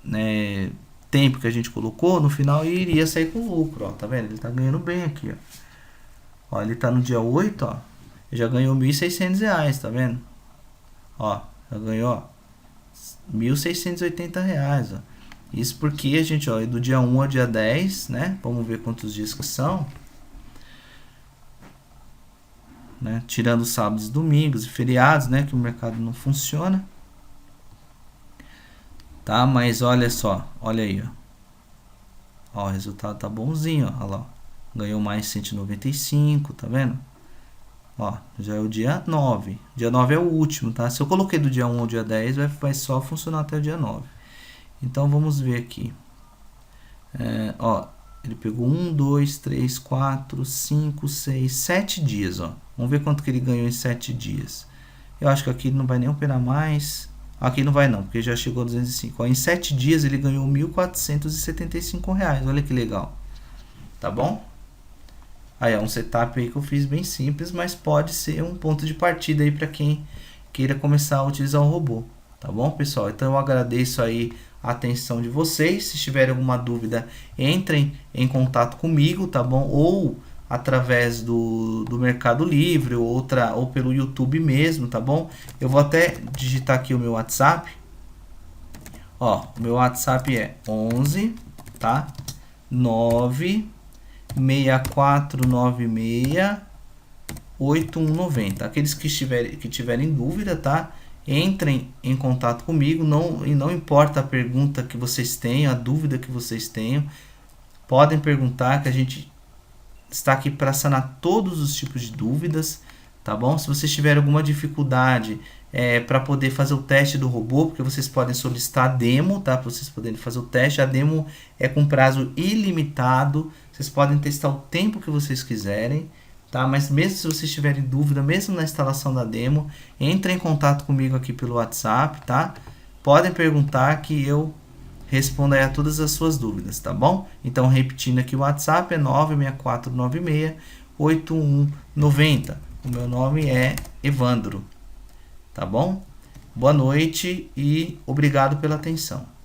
né, tempo que a gente colocou, no final iria sair com lucro, ó, tá vendo? Ele tá ganhando bem aqui, ó. Ó, ele tá no dia 8, ó, já ganhou R$1.600, tá vendo? Ó, já ganhou, ó, R$1.680, ó. Isso porque a gente, ó, do dia 1 ao dia 10, né? Vamos ver quantos dias que são, né? Tirando sábados, domingos e feriados, né? Que o mercado não funciona. Tá? Mas olha só, olha aí, ó. Ó, o resultado tá bonzinho, ó. Olha lá, ganhou mais 195, tá vendo? Ó, já é o dia 9. Dia 9 é o último, tá? Se eu coloquei do dia 1 ao dia 10, vai só funcionar até o dia 9. Então vamos ver aqui. Ó, ele pegou 1, 2, 3, 4, 5, 6, 7 dias, ó. Vamos ver quanto que ele ganhou em 7 dias. Eu acho que aqui ele não vai nem operar mais. Aqui não vai não, porque já chegou a 205. Ó, em 7 dias ele ganhou R$1.475. Olha que legal. Tá bom? Aí é um setup aí que eu fiz bem simples, mas pode ser um ponto de partida aí para quem queira começar a utilizar o robô. Tá bom, pessoal? Então eu agradeço aí a atenção de vocês. Se tiverem alguma dúvida, entrem em contato comigo, tá bom? Ou através do Mercado Livre ou pelo YouTube mesmo, tá bom? Eu vou até digitar aqui o meu WhatsApp. Ó, o meu WhatsApp é 11, tá? 964968190. Aqueles que tiverem dúvida, tá? Entrem em contato comigo, não importa a pergunta que vocês tenham, a dúvida que vocês tenham, podem perguntar, que a gente está aqui para sanar todos os tipos de dúvidas, tá bom? Se vocês tiverem alguma dificuldade para poder fazer o teste do robô, porque vocês podem solicitar a demo, tá? Para vocês poderem fazer o teste. A demo é com prazo ilimitado. Vocês podem testar o tempo que vocês quiserem, tá? Mas mesmo se vocês tiverem dúvida, mesmo na instalação da demo, entre em contato comigo aqui pelo WhatsApp, tá? Podem perguntar que eu respondo aí a todas as suas dúvidas, tá bom? Então, repetindo aqui, o WhatsApp é 96496-8190. O meu nome é Evandro, tá bom? Boa noite e obrigado pela atenção.